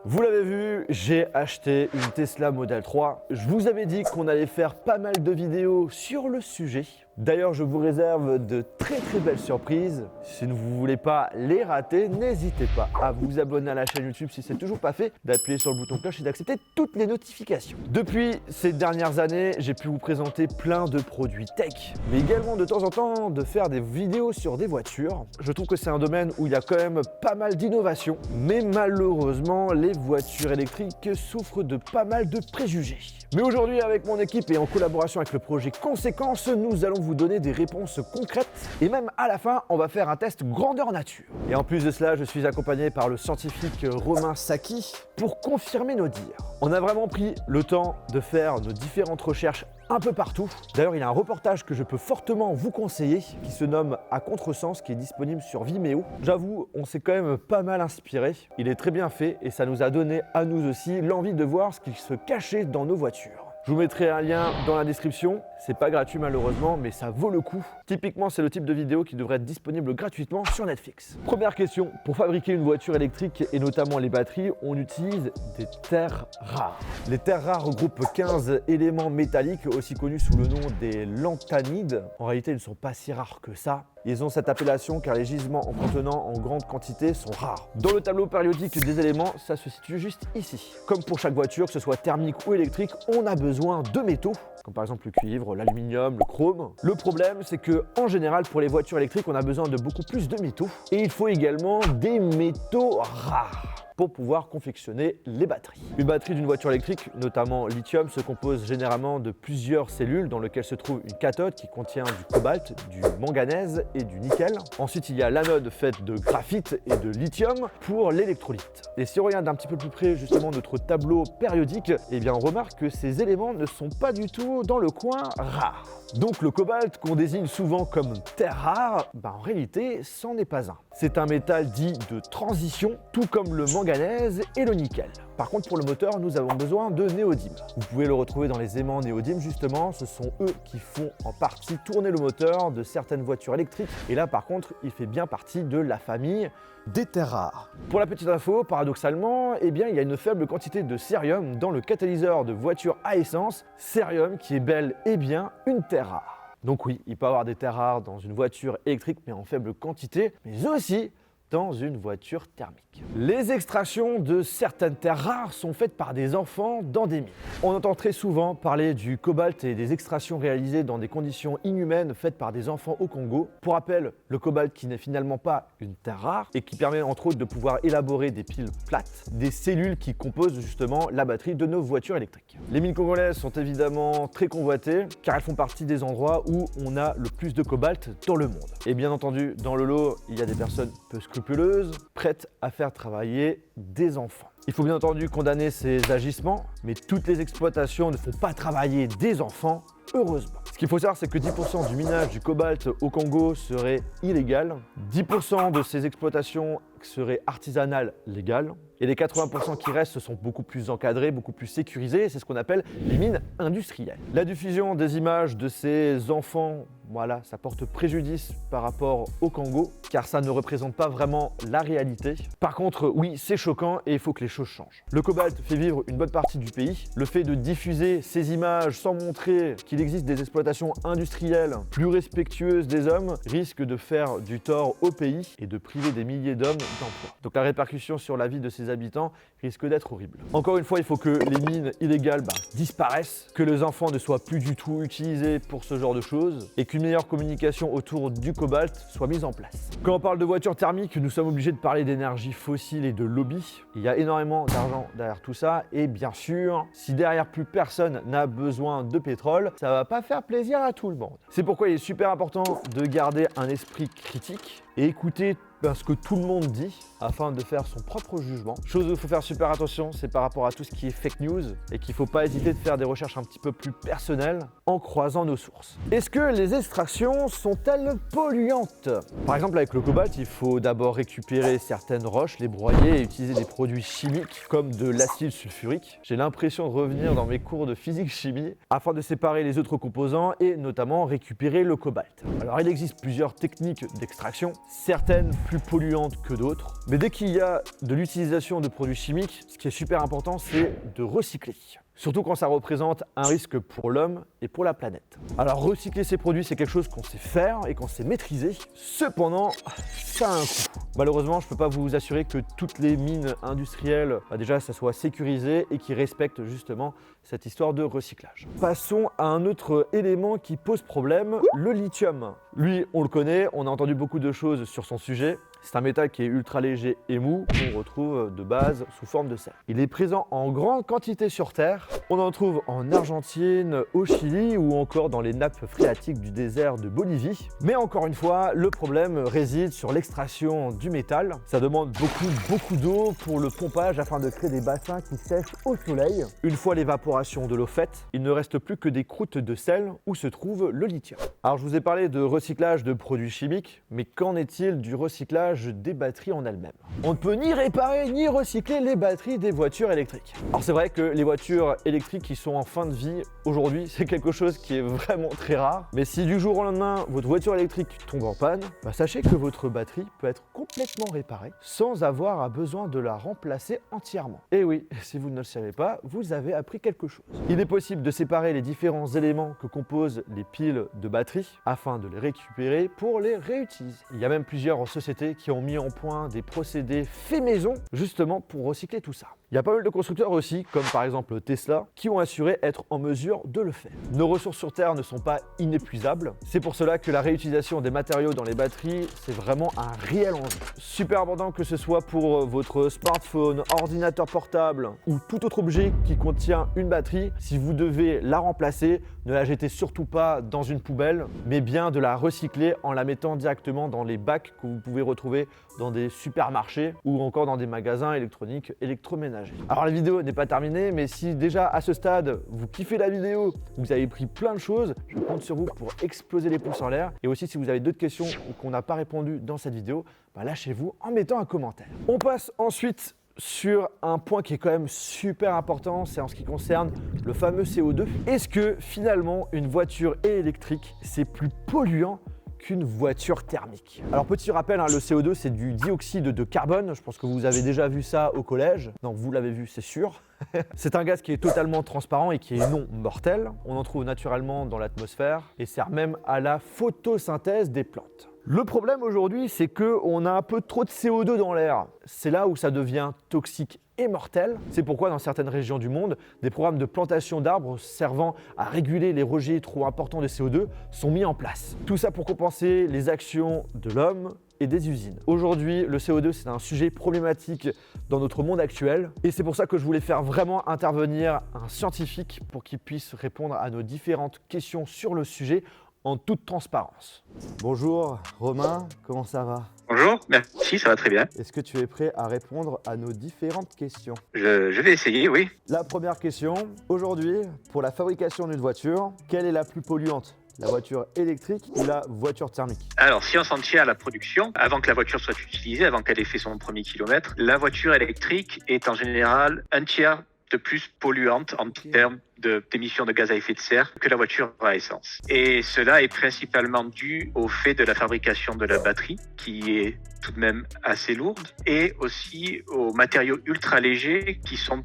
Vous l'avez vu, j'ai acheté une Tesla Model 3. Je vous avais dit qu'on allait faire pas mal de vidéos sur le sujet. D'ailleurs, je vous réserve de très belles surprises. Si vous ne voulez pas les rater, n'hésitez pas à vous abonner à la chaîne YouTube si ce n'est toujours pas fait, d'appuyer sur le bouton cloche et d'accepter toutes les notifications. Depuis ces dernières années, j'ai pu vous présenter plein de produits tech, mais également de temps en temps de faire des vidéos sur des voitures. Je trouve que c'est un domaine où il y a quand même pas mal d'innovation, mais malheureusement, les voitures électriques souffrent de pas mal de préjugés. Mais aujourd'hui, avec mon équipe et en collaboration avec le projet Conséquence, nous allons vous donner des réponses concrètes et même à la fin, on va faire un test grandeur nature. Et en plus de cela, je suis accompagné par le scientifique Romain Saki pour confirmer nos dires. On a vraiment pris le temps de faire nos différentes recherches un peu partout. D'ailleurs, il y a un reportage que je peux fortement vous conseiller qui se nomme À Contresens, qui est disponible sur Vimeo. J'avoue, on s'est quand même pas mal inspiré. Il est très bien fait et ça nous a donné à nous aussi l'envie de voir ce qui se cachait dans nos voitures. Je vous mettrai un lien dans la description. C'est pas gratuit malheureusement, mais ça vaut le coup. Typiquement, c'est le type de vidéo qui devrait être disponible gratuitement sur Netflix. Première question, pour fabriquer une voiture électrique et notamment les batteries, on utilise des terres rares. Les terres rares regroupent 15 éléments métalliques, aussi connus sous le nom des lanthanides. En réalité, ils ne sont pas si rares que ça. Ils ont cette appellation car les gisements en contenant en grande quantité sont rares. Dans le tableau périodique des éléments, ça se situe juste ici. Comme pour chaque voiture, que ce soit thermique ou électrique, on a besoin de métaux, comme par exemple le cuivre, l'aluminium, le chrome. Le problème, c'est que en général, pour les voitures électriques, on a besoin de beaucoup plus de métaux. Et il faut également des métaux rares pour pouvoir confectionner les batteries. Une batterie d'une voiture électrique, notamment lithium, se compose généralement de plusieurs cellules dans lesquelles se trouve une cathode qui contient du cobalt, du manganèse et du nickel. Ensuite, il y a l'anode faite de graphite et de lithium pour l'électrolyte. Et si on regarde un petit peu plus près justement notre tableau périodique, eh bien on remarque que ces éléments ne sont pas du tout dans le coin rare. Donc le cobalt qu'on désigne souvent comme terre rare, en réalité, c'en est pas un. C'est un métal dit de transition, tout comme le manganèse et le nickel. Par contre, pour le moteur, nous avons besoin de néodyme. Vous pouvez le retrouver dans les aimants néodyme, justement. Ce sont eux qui font en partie tourner le moteur de certaines voitures électriques. Et là, par contre, il fait bien partie de la famille des terres rares. Pour la petite info, paradoxalement, il y a une faible quantité de cérium dans le catalyseur de voitures à essence. Cérium qui est bel et bien une terre rare. Donc oui, il peut y avoir des terres rares dans une voiture électrique, mais en faible quantité, mais aussi dans une voiture thermique. Les extractions de certaines terres rares sont faites par des enfants dans des mines. On entend très souvent parler du cobalt et des extractions réalisées dans des conditions inhumaines faites par des enfants au Congo. Pour rappel, le cobalt qui n'est finalement pas une terre rare et qui permet entre autres de pouvoir élaborer des piles plates, des cellules qui composent justement la batterie de nos voitures électriques. Les mines congolaises sont évidemment très convoitées car elles font partie des endroits où on a le plus de cobalt dans le monde. Et bien entendu, dans le lot, il y a des personnes peu scrupuleuses, prêtes à faire travailler des enfants. Il faut bien entendu condamner ces agissements, mais toutes les exploitations ne font pas travailler des enfants, heureusement. Ce qu'il faut savoir, c'est que 10% du minage du cobalt au Congo serait illégal, 10% de ces exploitations seraient artisanales légales, et les 80% qui restent sont beaucoup plus encadrés, beaucoup plus sécurisés, c'est ce qu'on appelle les mines industrielles. La diffusion des images de ces enfants, voilà, ça porte préjudice par rapport au Congo, car ça ne représente pas vraiment la réalité. Par contre, oui, c'est choquant et il faut que les choses changent. Le cobalt fait vivre une bonne partie du pays. Le fait de diffuser ces images sans montrer qu'il existe des exploitations industrielles plus respectueuses des hommes risque de faire du tort au pays et de priver des milliers d'hommes d'emploi. Donc la répercussion sur la vie de ses habitants risque d'être horrible. Encore une fois, il faut que les mines illégales disparaissent, que les enfants ne soient plus du tout utilisés pour ce genre de choses et qu'une meilleure communication autour du cobalt soit mise en place. Quand on parle de voitures thermiques, nous sommes obligés de parler d'énergie fossile et de lobby. Il y a énormément d'argent derrière tout ça et bien sûr, si derrière plus personne n'a besoin de pétrole, ça va pas faire plaisir à tout le monde. C'est pourquoi il est super important de garder un esprit critique et écouter ce que tout le monde dit afin de faire son propre jugement. Chose où il faut faire super attention, c'est par rapport à tout ce qui est fake news et qu'il ne faut pas hésiter de faire des recherches un petit peu plus personnelles en croisant nos sources. Est-ce que les extractions sont-elles polluantes? Par exemple, avec le cobalt, il faut d'abord récupérer certaines roches, les broyer et utiliser des produits chimiques comme de l'acide sulfurique. J'ai l'impression de revenir dans mes cours de physique-chimie afin de séparer les autres composants et notamment récupérer le cobalt. Alors, il existe plusieurs techniques d'extraction, certaines plus plus polluantes que d'autres. Mais dès qu'il y a de l'utilisation de produits chimiques, ce qui est super important, c'est de recycler. Surtout quand ça représente un risque pour l'homme et pour la planète. Alors recycler ces produits, c'est quelque chose qu'on sait faire et qu'on sait maîtriser. Cependant, ça a un coût. Malheureusement, je ne peux pas vous assurer que toutes les mines industrielles, déjà, ça soit sécurisé et qui respectent justement cette histoire de recyclage. Passons à un autre élément qui pose problème, le lithium. Lui, on le connaît, on a entendu beaucoup de choses sur son sujet. C'est un métal qui est ultra léger et mou, qu'on retrouve de base sous forme de sel. Il est présent en grande quantité sur Terre. On en trouve en Argentine, au Chili ou encore dans les nappes phréatiques du désert de Bolivie. Mais encore une fois, le problème réside sur l'extraction du métal. Ça demande beaucoup d'eau pour le pompage afin de créer des bassins qui sèchent au soleil. Une fois l'évaporation de l'eau faite, il ne reste plus que des croûtes de sel où se trouve le lithium. Alors je vous ai parlé de recyclage de produits chimiques, mais qu'en est-il du recyclage des batteries en elles-mêmes? On ne peut ni réparer ni recycler les batteries des voitures électriques. Alors c'est vrai que les voitures électriques qui sont en fin de vie aujourd'hui, c'est quelque chose qui est vraiment très rare. Mais si du jour au lendemain, votre voiture électrique tombe en panne, sachez que votre batterie peut être complètement réparée sans avoir besoin de la remplacer entièrement. Et oui, si vous ne le savez pas, vous avez appris quelque chose. Il est possible de séparer les différents éléments que composent les piles de batterie afin de les récupérer pour les réutiliser. Il y a même plusieurs sociétés qui ont mis en point des procédés faits maison justement pour recycler tout ça. Il y a pas mal de constructeurs aussi, comme par exemple Tesla, qui ont assuré être en mesure de le faire. Nos ressources sur Terre ne sont pas inépuisables. C'est pour cela que la réutilisation des matériaux dans les batteries, c'est vraiment un réel enjeu. Super important que ce soit pour votre smartphone, ordinateur portable ou tout autre objet qui contient une batterie. Si vous devez la remplacer, ne la jetez surtout pas dans une poubelle, mais bien de la recycler en la mettant directement dans les bacs que vous pouvez retrouver dans des supermarchés ou encore dans des magasins électroniques électroménagers. Alors la vidéo n'est pas terminée, mais si déjà à ce stade vous kiffez la vidéo, vous avez pris plein de choses, je compte sur vous pour exploser les pouces en l'air. Et aussi si vous avez d'autres questions qu'on n'a pas répondu dans cette vidéo, lâchez-vous en mettant un commentaire. On passe ensuite sur un point qui est quand même super important, c'est en ce qui concerne le fameux CO2. Est-ce que finalement une voiture électrique c'est plus polluant qu'une voiture thermique? Alors petit rappel, le CO2 c'est du dioxyde de carbone, je pense que vous avez déjà vu ça au collège. Non, vous l'avez vu, c'est sûr. C'est un gaz qui est totalement transparent et qui est non mortel. On en trouve naturellement dans l'atmosphère et sert même à la photosynthèse des plantes. Le problème aujourd'hui, c'est qu'on a un peu trop de CO2 dans l'air. C'est là où ça devient toxique et mortel. C'est pourquoi dans certaines régions du monde, des programmes de plantation d'arbres servant à réguler les rejets trop importants de CO2 sont mis en place. Tout ça pour compenser les actions de l'homme et des usines. Aujourd'hui, le CO2, c'est un sujet problématique dans notre monde actuel et c'est pour ça que je voulais faire vraiment intervenir un scientifique pour qu'il puisse répondre à nos différentes questions sur le sujet en toute transparence. Bonjour Romain, comment ça va? Bonjour, merci, ça va très bien. Est-ce que tu es prêt à répondre à nos différentes questions? Je vais essayer, oui. La première question, aujourd'hui, pour la fabrication d'une voiture, quelle est la plus polluante? La voiture électrique ou la voiture thermique? Alors, si on s'en tient à la production, avant que la voiture soit utilisée, avant qu'elle ait fait son premier kilomètre, la voiture électrique est en général un tiers de plus polluante en termes d'émissions de gaz à effet de serre que la voiture à essence. Et cela est principalement dû au fait de la fabrication de la batterie, qui est tout de même assez lourde, et aussi aux matériaux ultra légers qui sont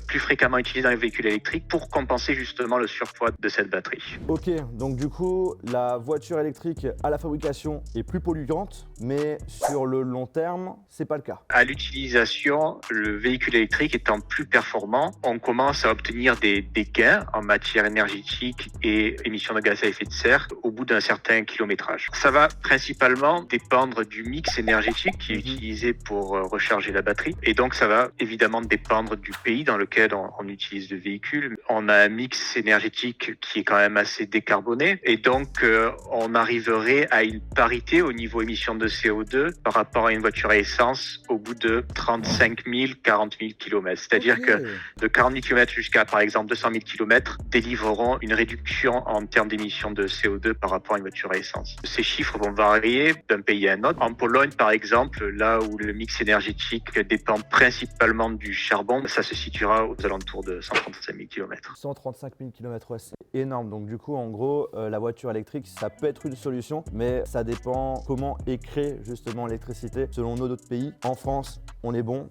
plus fréquemment utilisés dans les véhicules électriques pour compenser justement le surpoids de cette batterie. Ok, donc du coup, la voiture électrique à la fabrication est plus polluante, mais sur le long terme, c'est pas le cas. À l'utilisation, le véhicule électrique étant plus performant, on commence à obtenir des gains en matière énergétique et émissions de gaz à effet de serre au bout d'un certain kilométrage. Ça va principalement dépendre du mix énergétique qui est utilisé pour recharger la batterie, et donc ça va évidemment dépendre du pays dans lequel on utilise le véhicule. On a un mix énergétique qui est quand même assez décarboné, et donc on arriverait à une parité au niveau émissions de CO2 par rapport à une voiture à essence au bout de 35 000, 40 000 km. C'est-à-dire que de 40 000 km jusqu'à par exemple 200 000 km délivreront une réduction en termes d'émissions de CO2 par rapport à une voiture à essence. Ces chiffres vont varier d'un pays à un autre. En Pologne, par exemple, là où le mix énergétique dépend principalement du charbon, ça se situe effectuera aux alentours de 135 000 km. 135 000 km, ouais, c'est énorme. Donc du coup, en gros, la voiture électrique, ça peut être une solution, mais ça dépend comment est créée justement l'électricité selon nos autres pays. En France, on est bon.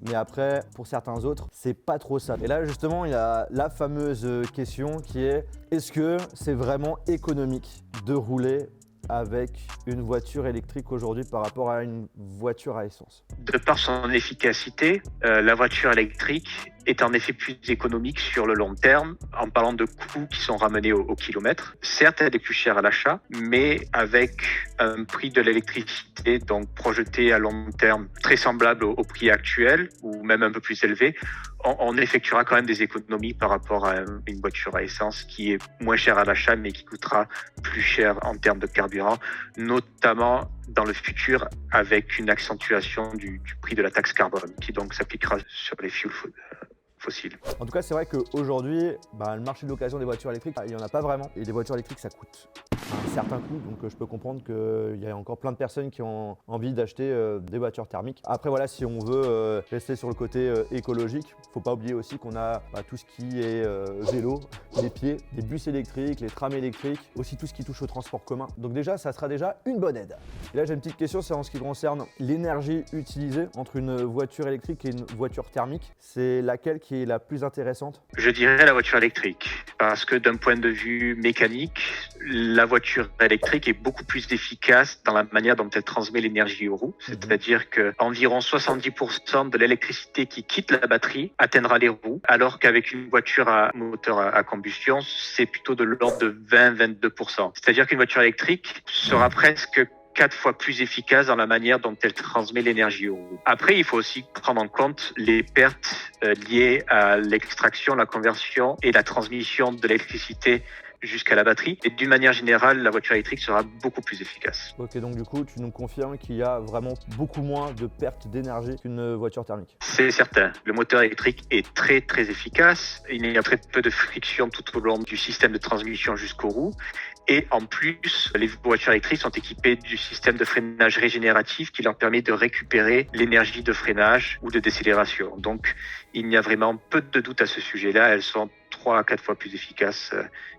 Mais après, pour certains autres, c'est pas trop ça. Et là, justement, il y a la fameuse question qui est: est-ce que c'est vraiment économique de rouler avec une voiture électrique aujourd'hui par rapport à une voiture à essence? De par son efficacité, la voiture électrique est en effet plus économique sur le long terme en parlant de coûts qui sont ramenés au kilomètre. Certes, elle est plus chère à l'achat, mais avec un prix de l'électricité donc projeté à long terme très semblable au prix actuel ou même un peu plus élevé, on effectuera quand même des économies par rapport à une voiture à essence qui est moins chère à l'achat mais qui coûtera plus cher en termes de carburant, notamment dans le futur avec une accentuation du prix de la taxe carbone qui donc s'appliquera sur les fuels fossiles. En tout cas, c'est vrai qu'aujourd'hui, le marché de l'occasion des voitures électriques, il n'y en a pas vraiment. Et des voitures électriques, ça coûte un certain coût. Donc je peux comprendre qu'il y a encore plein de personnes qui ont envie d'acheter des voitures thermiques. Après, voilà, si on veut rester sur le côté écologique, il ne faut pas oublier aussi qu'on a tout ce qui est vélo, les pieds, les bus électriques, les trams électriques, aussi tout ce qui touche au transport commun. Donc déjà, ça sera déjà une bonne aide. Et là, j'ai une petite question, c'est en ce qui concerne l'énergie utilisée entre une voiture électrique et une voiture thermique. C'est laquelle qui est la plus intéressante? Je dirais la voiture électrique, parce que d'un point de vue mécanique, la voiture électrique est beaucoup plus efficace dans la manière dont elle transmet l'énergie aux roues. C'est-à-dire qu'environ 70% de l'électricité qui quitte la batterie atteindra les roues, alors qu'avec une voiture à moteur à combustion, c'est plutôt de l'ordre de 20-22%. C'est-à-dire qu'une voiture électrique sera presque 4 fois plus efficace dans la manière dont elle transmet l'énergie aux roues. Après, il faut aussi prendre en compte les pertes liées à l'extraction, la conversion et la transmission de l'électricité jusqu'à la batterie. Et d'une manière générale, la voiture électrique sera beaucoup plus efficace. Ok, donc du coup, tu nous confirmes qu'il y a vraiment beaucoup moins de pertes d'énergie qu'une voiture thermique? C'est certain. Le moteur électrique est très très efficace. Il y a très peu de friction tout au long du système de transmission jusqu'aux roues. Et en plus, les voitures électriques sont équipées du système de freinage régénératif qui leur permet de récupérer l'énergie de freinage ou de décélération. Donc, il y a vraiment peu de doute à ce sujet-là. Elles sont 3 à 4 fois plus efficaces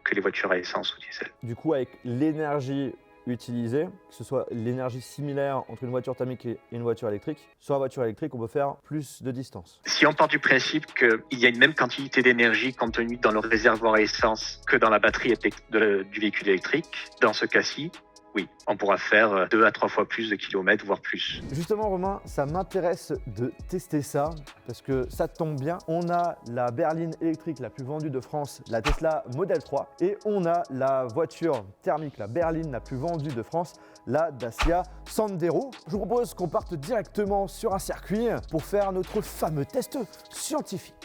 que les voitures à essence ou diesel. Du coup, avec l'énergie utilisée, que ce soit l'énergie similaire entre une voiture thermique et une voiture électrique, sur la voiture électrique, on peut faire plus de distance. Si on part du principe qu'il y a une même quantité d'énergie contenue dans le réservoir à essence que dans la batterie du véhicule électrique, dans ce cas-ci, oui, on pourra faire 2 à 3 fois plus de kilomètres, voire plus. Justement, Romain, ça m'intéresse de tester ça parce que ça tombe bien. On a la berline électrique la plus vendue de France, la Tesla Model 3, et on a la voiture thermique, la berline la plus vendue de France, la Dacia Sandero. Je vous propose qu'on parte directement sur un circuit pour faire notre fameux test scientifique.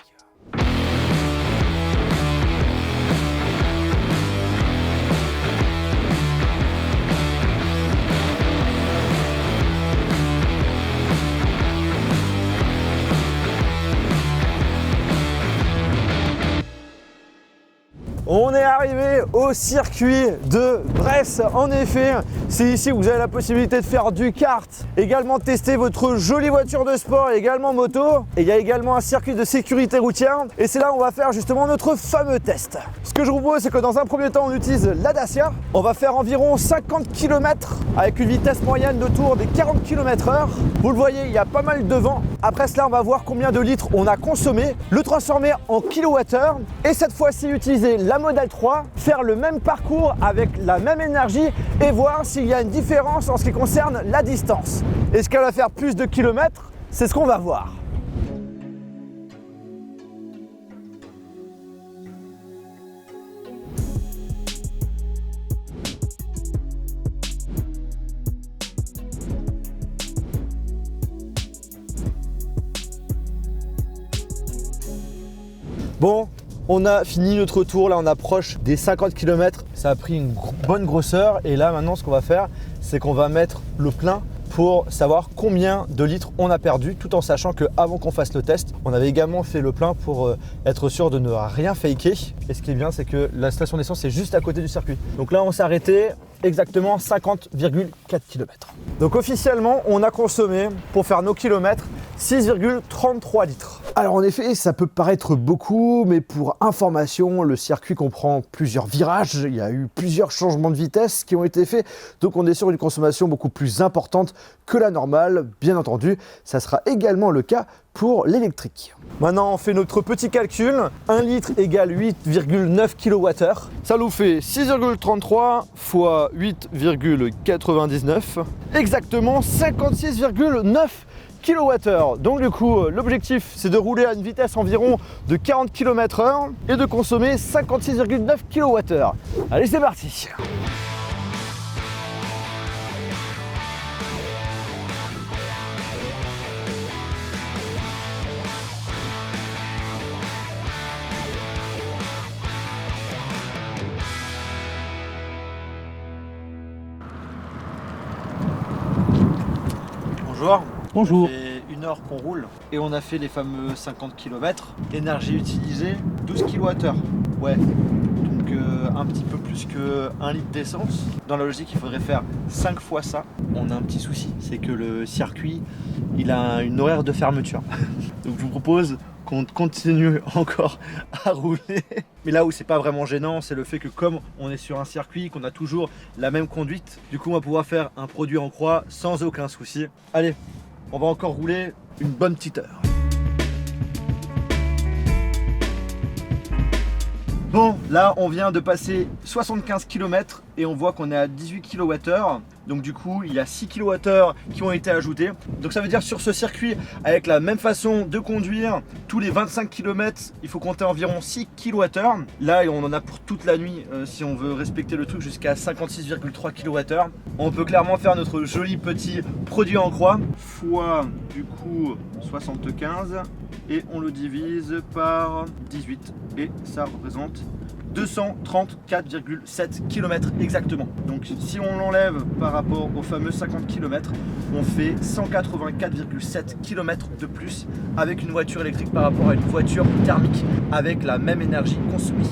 On est arrivé au circuit de Bresse. En effet, c'est ici que vous avez la possibilité de faire du kart, également tester votre jolie voiture de sport, également moto. Et il y a également un circuit de sécurité routière. Et c'est là où on va faire justement notre fameux test. Ce que je vous propose, c'est que dans un premier temps, on utilise la Dacia. On va faire environ 50 km avec une vitesse moyenne d'autour des 40 km/h. Vous le voyez, il y a pas mal de vent. Après cela, on va voir combien de litres on a consommé, le transformer en kilowattheure et cette fois-ci utiliser la Model 3, faire le même parcours avec la même énergie et voir s'il y a une différence en ce qui concerne la distance. Est-ce qu'elle va faire plus de kilomètres? C'est ce qu'on va voir. Bon, on a fini notre tour, là on approche des 50 km, ça a pris une bonne grosseur et là maintenant ce qu'on va faire, c'est qu'on va mettre le plein pour savoir combien de litres on a perdu, tout en sachant qu'avant qu'on fasse le test, on avait également fait le plein pour être sûr de ne rien faker. Et ce qui est bien, c'est que la station d'essence est juste à côté du circuit. Donc là on s'est arrêté exactement 50,4 km. Donc officiellement, on a consommé pour faire nos kilomètres 6,33 litres. Alors en effet, ça peut paraître beaucoup, mais pour information, le circuit comprend plusieurs virages, il y a eu plusieurs changements de vitesse qui ont été faits, donc on est sur une consommation beaucoup plus importante que la normale, bien entendu. Ça sera également le cas pour l'électrique. Maintenant, on fait notre petit calcul. 1 litre égale 8,9 kWh. Ça nous fait 6,33 fois 8,99. Exactement 56,9 kWh. Donc du coup, l'objectif, c'est de rouler à une vitesse environ de 40 km/h et de consommer 56,9 kWh. Allez, c'est parti! Bonjour. Bonjour. Ça fait 1 heure qu'on roule et on a fait les fameux 50 km. Énergie utilisée 12 kWh. Ouais, donc un petit peu plus que 1 litre d'essence. Dans la logique, il faudrait faire 5 fois ça. On a un petit souci, c'est que le circuit, il a une horaire de fermeture. Donc je vous propose qu'on continue encore à rouler. Mais là où c'est pas vraiment gênant, c'est le fait que comme on est sur un circuit, qu'on a toujours la même conduite, du coup on va pouvoir faire un produit en croix sans aucun souci. Allez, on va encore rouler une bonne petite heure. Bon, là on vient de passer 75 km et on voit qu'on est à 18 kWh. Donc du coup, il y a 6 kWh qui ont été ajoutés. Donc ça veut dire sur ce circuit, avec la même façon de conduire, tous les 25 km, il faut compter environ 6 kWh. Là, on en a pour toute la nuit si on veut respecter le truc jusqu'à 56,3 kWh. On peut clairement faire notre joli petit produit en croix fois du coup 75 et on le divise par 18 et ça représente 234,7 km exactement. Donc si on l'enlève par rapport aux fameux 50 km, on fait 184,7 km de plus avec une voiture électrique par rapport à une voiture thermique avec la même énergie consommée.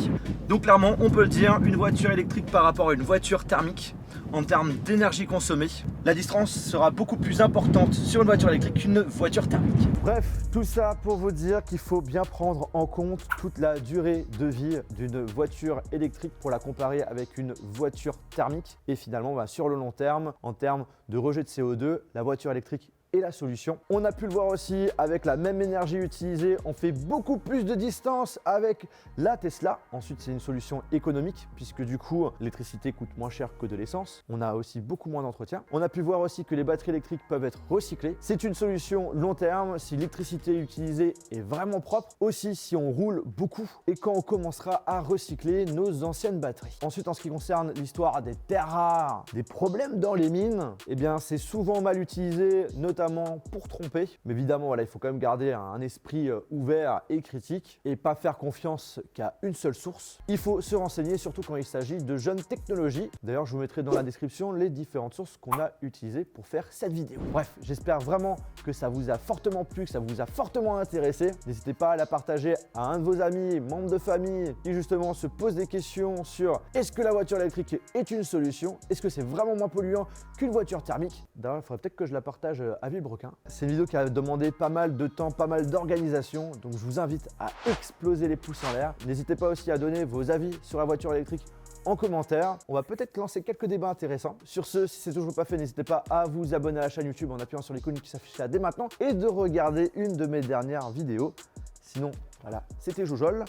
Donc clairement, on peut le dire, une voiture électrique par rapport à une voiture thermique, en termes d'énergie consommée, la distance sera beaucoup plus importante sur une voiture électrique qu'une voiture thermique. Bref, tout ça pour vous dire qu'il faut bien prendre en compte toute la durée de vie d'une voiture électrique pour la comparer avec une voiture thermique. Et finalement, sur le long terme, en termes de rejet de CO2, la voiture électrique est la solution. On a pu le voir aussi avec la même énergie utilisée, on fait beaucoup plus de distance avec la Tesla. Ensuite, c'est une solution économique puisque du coup, l'électricité coûte moins cher que de l'essence. On a aussi beaucoup moins d'entretien. On a pu voir aussi que les batteries électriques peuvent être recyclées. C'est une solution long terme si l'électricité utilisée est vraiment propre. Aussi, si on roule beaucoup et quand on commencera à recycler nos anciennes batteries. Ensuite, en ce qui concerne l'histoire des terres rares, des problèmes dans les mines, eh bien, c'est souvent mal utilisé, notamment pour tromper. Mais évidemment, voilà, il faut quand même garder un esprit ouvert et critique et pas faire confiance qu'à une seule source. Il faut se renseigner, surtout quand il s'agit de jeunes technologies. D'ailleurs, je vous mettrai dans la description les différentes sources qu'on a utilisées pour faire cette vidéo. Bref, j'espère vraiment que ça vous a fortement plu, que ça vous a fortement intéressé. N'hésitez pas à la partager à un de vos amis, membres de famille, qui justement se posent des questions sur est-ce que la voiture électrique est une solution? Est-ce que c'est vraiment moins polluant qu'une voiture thermique? D'ailleurs, il faudrait peut-être que je la partage à Villebrequin. C'est une vidéo qui a demandé pas mal de temps, pas mal d'organisation, donc je vous invite à exploser les pouces en l'air. N'hésitez pas aussi à donner vos avis sur la voiture électrique en commentaire. On va peut-être lancer quelques débats intéressants. Sur ce, si c'est toujours pas fait, n'hésitez pas à vous abonner à la chaîne YouTube en appuyant sur l'icône qui s'affiche là dès maintenant et de regarder une de mes dernières vidéos. Sinon, voilà, c'était Joujol.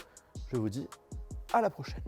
Je vous dis à la prochaine.